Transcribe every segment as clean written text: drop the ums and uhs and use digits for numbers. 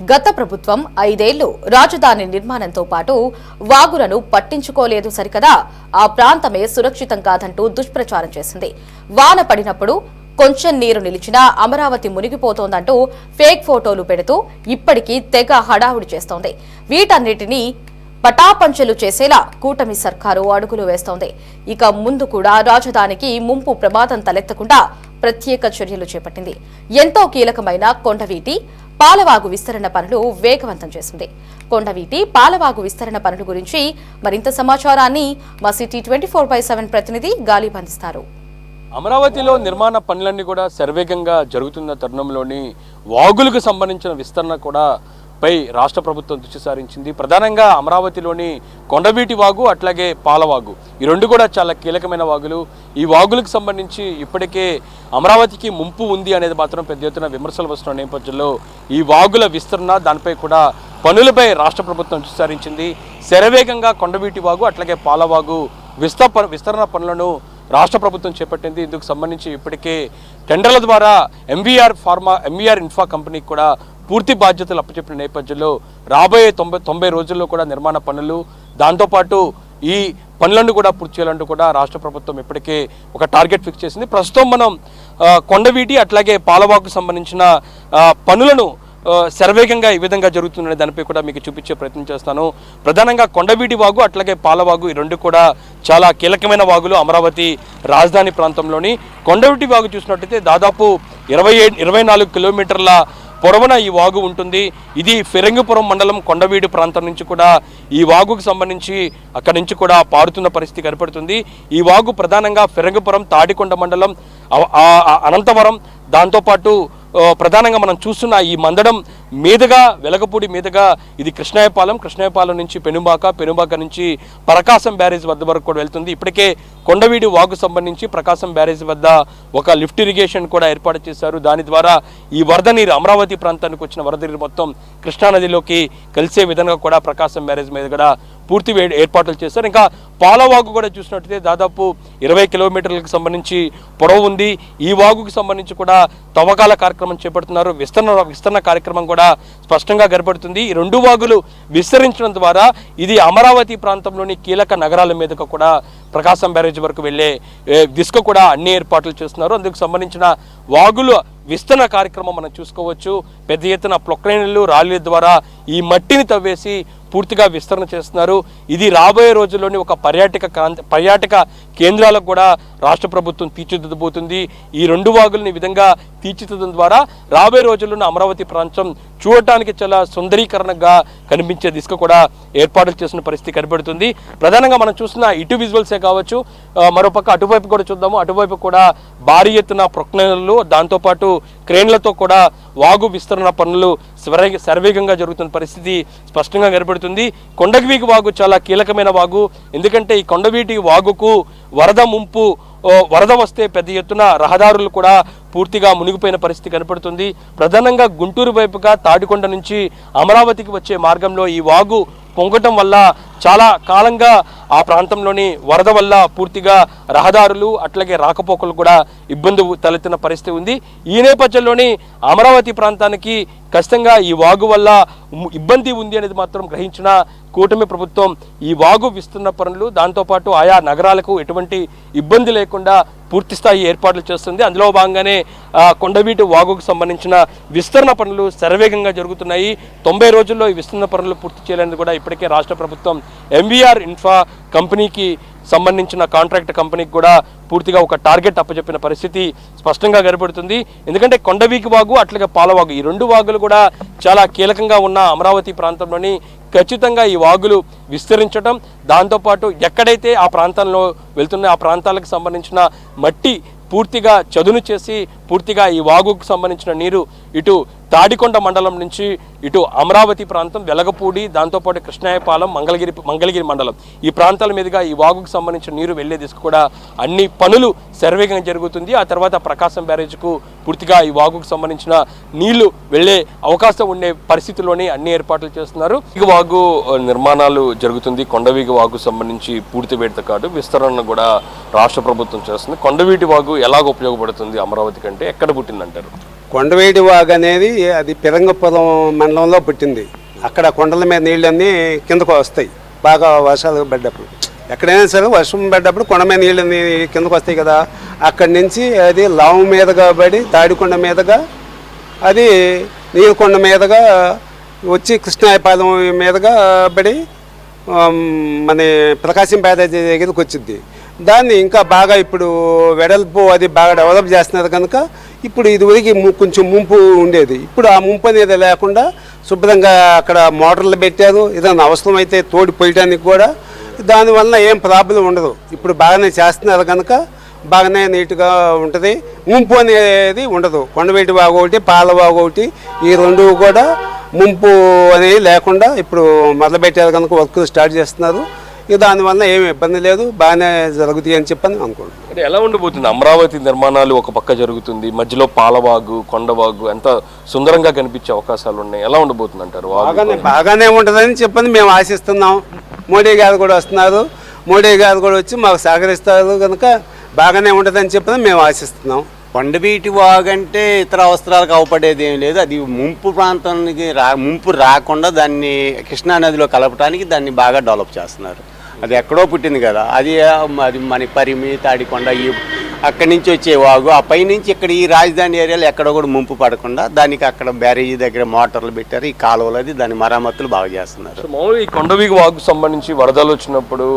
గత ప్రభుత్వం 5 ఏళ్లు రాజధాని నిర్మాణంతో పాటు వాగులను పట్టించుకోలేదు సరికదా ఆ ప్రాంతమే సురక్షితం కాదంటూ దుష్ప్రచారం చేసింది. వాన పడినప్పుడు కొంచెం నీరు నిలిచినా అమరావతి మునిగిపోతోందంటూ ఫేక్ ఫోటోలు పెడుతూ ఇప్పటికీ తెగ హడావుడి చేస్తోంది. వీటన్నిటినీ పటాపంచలు చేసేలా కూటమి సర్కారు అడుగులు వేస్తోంది. ఇక ముందు కూడా రాజధానికి ముంపు ప్రమాదం తలెత్తకుండా ప్రత్యేక చర్యలు చేపట్టింది. ఎంతో కీలకమైన కొండవీటి పాలవాగు విస్తరణ పనులు వేగవంతం చేసింది. కొండవీటి పాలవాగు విస్తరణ పనుల గురించి మరింత సమాచారాన్ని మా సిటీ 24/7 ప్రతినిధి గాలిబ్ అందిస్తారు. అమరావతిలో నిర్మాణ పనులన్నీ కూడా శరవేగంగా జరుగుతున్న తరుణంలోని వాగులకు సంబంధించిన విస్తరణ కూడా పై రాష్ట్ర ప్రభుత్వం దృష్టి సారించింది. ప్రధానంగా అమరావతిలోని కొండవీటి వాగు అట్లాగే పాలవాగు ఈ రెండు కూడా చాలా కీలకమైన వాగులు. ఈ వాగులకు సంబంధించి ఇప్పటికే అమరావతికి ముంపు ఉంది అనేది మాత్రం పెద్ద ఎత్తున విమర్శలు వస్తున్న నేపథ్యంలో ఈ వాగుల విస్తరణ దానిపై కూడా పనులపై రాష్ట్ర ప్రభుత్వం దృష్టి సారించింది. శరవేగంగా కొండవీటి వాగు అట్లాగే పాలవాగు విస్తరణ పనులను రాష్ట్ర ప్రభుత్వం చేపట్టింది. ఇందుకు సంబంధించి ఇప్పటికే టెండర్ల ద్వారా ఎంవీఆర్ ఇన్ఫ్రా కంపెనీకి కూడా పూర్తి బాధ్యతలు అప్పచెప్పిన నేపథ్యంలో రాబోయే 90 రోజుల్లో కూడా నిర్మాణ పనులు దాంతోపాటు ఈ పనులను కూడా పూర్తి చేయాలంటూ కూడా రాష్ట్ర ప్రభుత్వం ఇప్పటికే ఒక టార్గెట్ ఫిక్స్ చేసింది. ప్రస్తుతం మనం కొండవీటి అట్లాగే పాలవాగుకు సంబంధించిన పనులను శరవేగంగా ఈ విధంగా జరుగుతుందనే దానిపై కూడా మీకు చూపించే ప్రయత్నం చేస్తాను. ప్రధానంగా కొండవీటి వాగు అట్లాగే పాలవాగు ఈ రెండు కూడా చాలా కీలకమైన వాగులు. అమరావతి రాజధాని ప్రాంతంలోని కొండవీటి వాగు చూసినట్టయితే దాదాపు 24 కిలోమీటర్ల పొడవున ఈ వాగు ఉంటుంది. ఇది ఫిరంగిపురం మండలం కొండవీడు ప్రాంతం నుంచి కూడా ఈ వాగుకు సంబంధించి అక్కడి నుంచి కూడా పారుతున్న పరిస్థితి కనపడుతుంది. ఈ వాగు ప్రధానంగా ఫిరంగిపురం, తాడికొండ మండలం, అనంతవరం దాంతోపాటు ప్రధానంగా మనం చూస్తున్న ఈ మందడం మీదుగా వెలగపూడి మీదుగా ఇది కృష్ణాయపాలెం నుంచి పెనుబాక నుంచి ప్రకాశం బ్యారేజ్ వద్ద వరకు కూడా వెళ్తుంది. ఇప్పటికే కొండవీడు వాగు సంబంధించి ప్రకాశం బ్యారేజ్ వద్ద ఒక లిఫ్ట్ ఇరిగేషన్ కూడా ఏర్పాటు చేశారు. దాని ద్వారా ఈ వరద నీరు అమరావతి ప్రాంతానికి వచ్చిన వరద నీరు మొత్తం కృష్ణానదిలోకి కలిసే విధంగా కూడా ప్రకాశం బ్యారేజ్ మీద కూడా పూర్తి ఏర్పాట్లు చేశారు. ఇంకా పాలవాగు కూడా చూసినట్టయితే దాదాపు 20 కిలోమీటర్లకు సంబంధించి పొడవు ఉంది. ఈ వాగుకు సంబంధించి కూడా తవ్వకాల కార్యక్రమం చేపడుతున్నారు. విస్తరణ కార్యక్రమం కూడా స్పష్టంగా కనపడుతుంది. ఈ రెండు వాగులు విస్తరించడం ద్వారా ఇది అమరావతి ప్రాంతంలోని కీలక నగరాల మీదకు కూడా ప్రకాశం బ్యారేజ్ వరకు వెళ్లే దిశగా కూడా అన్ని ఏర్పాట్లు చేస్తున్నారు. అందుకు సంబంధించిన వాగులు విస్తరణ కార్యక్రమం మనం చూసుకోవచ్చు. పెద్ద ఎత్తున ప్రొక్లైన్లు రాళ్ళ ద్వారా ఈ మట్టిని తవ్వేసి పూర్తిగా విస్తరణ చేస్తున్నారు. ఇది రాబోయే రోజుల్లోని ఒక పర్యాటక కేంద్రాలకు కూడా రాష్ట్ర ప్రభుత్వం తీర్చిదిద్దబోతుంది. ఈ రెండు వాగుల్ని విధంగా తీర్చిదిద్దడం ద్వారా రాబోయే రోజుల్లోని అమరావతి ప్రాంతం చూడటానికి చాలా సుందరీకరణగా కనిపించే దిశగా కూడా ఏర్పాట్లు చేసిన పరిస్థితి కనబడుతుంది. ప్రధానంగా మనం చూస్తున్న ఇటు విజువల్సే కావచ్చు, మరోపక్క అటువైపు కూడా చూద్దాము. అటువైపు కూడా భారీ ఎత్తున ప్రొక్లైన్లు దాంతోపాటు క్రేన్లతో కూడా వాగు విస్తరణ పనులు శరవేగంగా జరుగుతున్న పరిస్థితి స్పష్టంగా కనబడుతుంది. కొండవీటి వాగు చాలా కీలకమైన వాగు. ఎందుకంటే ఈ కొండవీటి వాగుకు వరద వస్తే పెద్ద ఎత్తున రహదారులు కూడా పూర్తిగా మునిగిపోయిన పరిస్థితి కనపడుతుంది. ప్రధానంగా గుంటూరు వైపుగా తాడికొండ నుంచి అమరావతికి వచ్చే మార్గంలో ఈ వాగు పొంగటం వల్ల చాలా కాలంగా ఆ ప్రాంతంలోని వరద వల్ల పూర్తిగా రహదారులు అట్లాగే రాకపోకలు కూడా ఇబ్బంది తలెత్తిన పరిస్థితి ఉంది. ఈ నేపథ్యంలోని అమరావతి ప్రాంతానికి ఖచ్చితంగా ఈ వాగు వల్ల ఇబ్బంది ఉంది అనేది మాత్రం గ్రహించిన కూటమి ప్రభుత్వం ఈ వాగు విస్తరణ పనులు దాంతోపాటు ఆయా నగరాలకు ఎటువంటి ఇబ్బంది లేకుండా పూర్తిస్థాయి ఏర్పాట్లు చేస్తుంది. అందులో భాగంగానే కొండవీటి వాగుకు సంబంధించిన విస్తరణ పనులు శరవేగంగా జరుగుతున్నాయి. 90 రోజుల్లో ఈ విస్తరణ పనులు పూర్తి చేయాలని కూడా ఇప్పటికే రాష్ట్ర ప్రభుత్వం ఎంవీఆర్ ఇన్ఫ్రా కంపెనీకి సంబంధించిన కాంట్రాక్ట్ కంపెనీకి కూడా పూర్తిగా ఒక టార్గెట్ అప్పచెప్పిన పరిస్థితి స్పష్టంగా కనబడుతుంది. ఎందుకంటే కొండవీటి వాగు అట్లాగే పాలవాగు ఈ రెండు వాగులు కూడా చాలా కీలకంగా ఉన్న అమరావతి ప్రాంతంలోని ఖచ్చితంగా ఈ వాగులు విస్తరించడం దాంతోపాటు ఎక్కడైతే ఆ ప్రాంతంలో వెళ్తున్న ఆ ప్రాంతాలకు సంబంధించిన మట్టి పూర్తిగా చదును చేసి పూర్తిగా ఈ వాగుకు సంబంధించిన నీరు ఇటు తాడికొండ మండలం నుంచి ఇటు అమరావతి ప్రాంతం, వెలగపూడి దాంతోపాటు కృష్ణాయపాలెం, మంగళగిరి మండలం ఈ ప్రాంతాల మీదుగా ఈ వాగుకు సంబంధించిన నీరు వెళ్లే దిశకు కూడా అన్ని పనులు శరవేగంగా జరుగుతుంది. ఆ తర్వాత ప్రకాశం బ్యారేజ్కు పూర్తిగా ఈ వాగుకు సంబంధించిన నీళ్లు వెళ్లే అవకాశం ఉండే పరిస్థితుల్లోనే అన్ని ఏర్పాట్లు చేస్తున్నారు. ఈ వాగు నిర్మాణాలు జరుగుతుంది. కొండవీటి వాగు సంబంధించి పూర్తి వేడిత కాదు విస్తరణ కూడా రాష్ట్ర ప్రభుత్వం చేస్తుంది. కొండవీటి వాగు ఎలాగ ఉపయోగపడుతుంది అమరావతి కంటే, ఎక్కడ పుట్టిందంటారు? కొండవేటి వాగు అనేది అది పిరంగపురం మండలంలో పుట్టింది. అక్కడ కొండల మీద నీళ్ళన్నీ కిందకు వస్తాయి బాగా వర్షాలు పడ్డప్పుడు. ఎక్కడైనా సరే వర్షం పడ్డప్పుడు కొండ మీద నీళ్ళన్నీ కిందకు వస్తాయి కదా. అక్కడి నుంచి అది లావు మీదుగా పడి తాడికొండ మీదుగా అది నీలకొండ మీదుగా వచ్చి కృష్ణాయపాలెం మీదుగా పడి మన ప్రకాశం బ్యారేజీ దగ్గరికి వచ్చింది. దాన్ని ఇంకా బాగా ఇప్పుడు వెడల్పు అది బాగా డెవలప్ చేస్తున్నారు కనుక ఇప్పుడు ఇదివరకు కొంచెం ముంపు ఉండేది. ఇప్పుడు ఆ ముంపు అనేది లేకుండా శుభ్రంగా అక్కడ మోటార్లు పెట్టారు. ఏదైనా అవసరమైతే తోడి పోయడానికి కూడా దానివల్ల ఏం ప్రాబ్లం ఉండదు. ఇప్పుడు బాగానే చేస్తున్నారు కనుక బాగానే నీట్గా ఉంటుంది. ముంపు అనేది ఉండదు. కొండవేటి వాగు ఒకటి, పాల వాగు ఒకటి, ఈ రెండు కూడా ముంపు అనేది లేకుండా ఇప్పుడు మొదలుపెట్టారు కనుక వర్క్ స్టార్ట్ చేస్తున్నారు. ఇక దానివల్ల ఏమి ఇబ్బంది లేదు, బాగానే జరుగుతాయి అని చెప్పని అనుకుంటున్నాను. అంటే ఎలా ఉండిపోతుంది అమరావతి నిర్మాణాలు ఒక పక్క జరుగుతుంది, మధ్యలో పాలవాగు కొండవాగు ఎంత సుందరంగా కనిపించే అవకాశాలు ఉన్నాయి. ఎలా ఉండబోతుంది అంటారు? బాగానే ఉంటుందని చెప్పని మేము ఆశిస్తున్నాం. మోడీ గారు కూడా వస్తున్నారు, మోడీ గారు కూడా వచ్చి మాకు సహకరిస్తారు కనుక బాగానే ఉంటుందని చెప్పని మేము ఆశిస్తున్నాం. కొండవీటి వాగు అంటే ఇతర అవసరాలకు అవపడేది ఏం లేదు. అది ముంపు ప్రాంతానికి ముంపు రాకుండా దాన్ని కృష్ణానదిలో కలపడానికి దాన్ని బాగా డెవలప్ చేస్తున్నారు. అది ఎక్కడో పుట్టింది కదా, అది మన పరిమి తాడికొండ ఈ అక్కడి నుంచి వచ్చే వాగు, ఆ పైనుంచి ఇక్కడ ఈ రాజధాని ఏరియాలో ఎక్కడో కూడా ముంపు పడకుండా దానికి అక్కడ బ్యారేజీ దగ్గర మోటార్లు పెట్టారు. ఈ కాలువలు అది దాని మరమ్మతులు బాగా చేస్తున్నారు. మామూలుగా ఈ కొండవీటి వాగు సంబంధించి వరదలు వచ్చినప్పుడు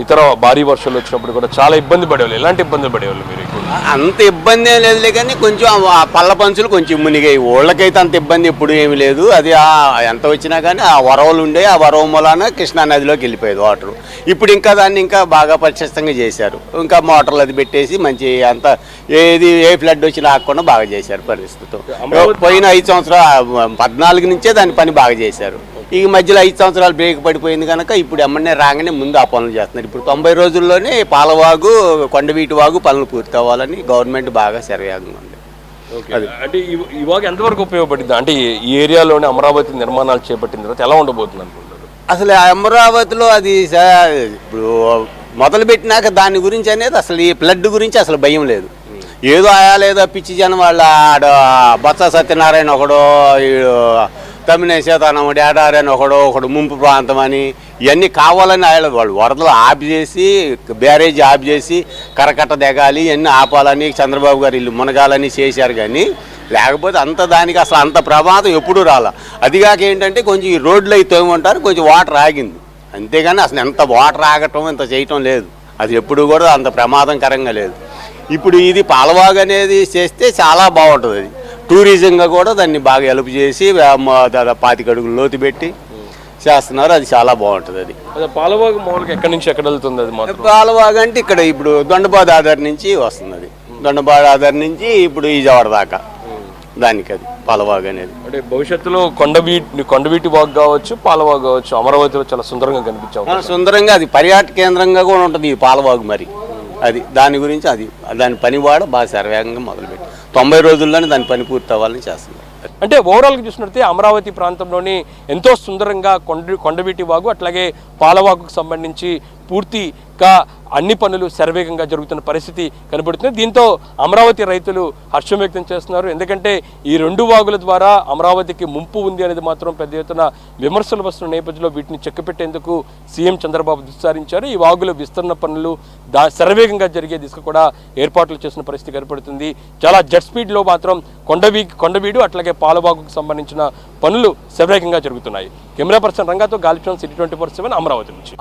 ఇతర భారీ వర్షాలు వచ్చినప్పుడు కూడా చాలా ఇబ్బంది పడేవాళ్ళు. ఎలాంటి ఇబ్బంది పడేవాళ్ళు మీరు? అంత ఇబ్బంది ఏం లేదులే, కానీ కొంచెం ఆ పళ్ళ పంచులు కొంచెం మునిగాయి. ఓళ్ళకైతే అంత ఇబ్బంది ఎప్పుడు ఏమి లేదు. అది ఎంత వచ్చినా కానీ ఆ వరవలు ఉండే, ఆ వరవ మూలాన కృష్ణానదిలోకి వెళ్ళిపోయేది వాటర్. ఇప్పుడు ఇంకా దాన్ని ఇంకా బాగా పరిశుభ్రంగా చేశారు. ఇంకా మోటార్లు అది పెట్టేసి మంచి అంత ఏ ఫ్లడ్ వచ్చినా ఆకుండా బాగా చేశారు పరిస్థితి. పోయిన 5 సంవత్సరాలు 14 నుంచే దాని పని బాగా చేశారు. ఈ మధ్యలో 5 సంవత్సరాలు బ్రేక్ పడిపోయింది కనుక ఇప్పుడు ఎమ్మనే రాగానే ముందు ఆ పనులు చేస్తున్నారు. ఇప్పుడు 90 రోజుల్లోనే పాలవాగు కొండవీటి వాగు పనులు పూర్తి అవ్వాలని గవర్నమెంట్ బాగా శరవేగంగా ఉంది. అంటే ఈ వాగు ఎంతవరకు ఉపయోగపడింది? అంటే ఈ ఏరియాలోనే అమరావతి నిర్మాణాలు చేపట్టిన తర్వాత ఎలా ఉండబోతుంది అనుకుంటున్నారు? అసలు అమరావతిలో అది ఇప్పుడు మొదలు పెట్టినాక దాని గురించి అనేది అసలు ఈ ఫ్లడ్ గురించి అసలు భయం లేదు. ఏదో లేదో పిచ్చి జనం వాళ్ళ బొత్స సత్యనారాయణ ఒకడో, తమ్మినేని సీతారాముడు ఏడారని ఒకడు ముంపు ప్రాంతం అని ఇవన్నీ కావాలని వాళ్ళు వరదలు ఆఫ్ చేసి బ్యారేజ్ ఆఫ్ చేసి కరకట్ట దిగాలి ఇవన్నీ ఆపాలని చంద్రబాబు గారు ఇల్లు మునగాలని చేశారు. కానీ లేకపోతే అంత దానికి అసలు అంత ప్రమాదం ఎప్పుడూ రాలా. అదిగాక ఏంటంటే కొంచెం ఈ రోడ్లు అవి తోమంటారు, కొంచెం వాటర్ ఆగింది అంతేగాని అసలు ఎంత వాటర్ ఆగటం ఇంత చేయటం లేదు. అది ఎప్పుడు కూడా అంత ప్రమాదకరంగా లేదు. ఇప్పుడు ఇది పాలవాగు అనేది చేస్తే చాలా బాగుంటుంది. అది టూరిజంగా కూడా దాన్ని బాగా హెల్ప్ చేసి 25 అడుగులు లోతు పెట్టి చేస్తున్నారు. అది చాలా బాగుంటుంది. అది పాలవాగు మామూలుగా ఎక్కడి నుంచి ఎక్కడ వెళ్తుంది? అది మాత్రం పాలవాగు అంటే ఇక్కడ ఇప్పుడు దొండబాద్ ఆధార్ నుంచి వస్తుంది. అది దొండబాద్ ఆధార్ నుంచి ఇప్పుడు ఈజవాడ దాకా దానికి అది పాలవాగు అనేది. అంటే భవిష్యత్తులో కొండవీటి వాగు కావచ్చు, పాలవాగు కావచ్చు, అమరావతిలో చాలా సుందరంగా కనిపించాము. సుందరంగా అది పర్యాటక కేంద్రంగా కూడా ఉంటుంది ఈ పాలవాగు. మరి అది దాని గురించి దాని పని కూడా బాగా శరవేగంగా మొదలుపెట్టి 90 రోజుల్లోనే దాని పని పూర్తి అవ్వాలని చేస్తున్నారు. అంటే ఓవరాల్గా చూసినట్టే అమరావతి ప్రాంతంలోని ఎంతో సుందరంగా కొండవీటి వాగు అట్లాగే పాలవాగుకు సంబంధించి పూర్తిగా అన్ని పనులు శరవేగంగా జరుగుతున్న పరిస్థితి కనబడుతుంది. దీంతో అమరావతి రైతులు హర్షం వ్యక్తం చేస్తున్నారు. ఎందుకంటే ఈ 2 వాగుల ద్వారా అమరావతికి ముంపు ఉంది అనేది మాత్రం పెద్ద ఎత్తున విమర్శలు వస్తున్న నేపథ్యంలో వీటిని చెక్కపెట్టేందుకు సీఎం చంద్రబాబు దుస్సారించారు. ఈ వాగుల విస్తరణ పనులు శరవేగంగా జరిగే దిశగా కూడా ఏర్పాట్లు చేసిన పరిస్థితి కనబడుతుంది. చాలా జెట్ స్పీడ్లో మాత్రం కొండవీడు అట్లాగే పాలవాగుకు సంబంధించిన పనులు శరవేగంగా జరుగుతున్నాయి. కెమెరా పర్సన్ రంగాతో గాలిచోన్, సిటీ 24/7 అమరావతి నుంచి.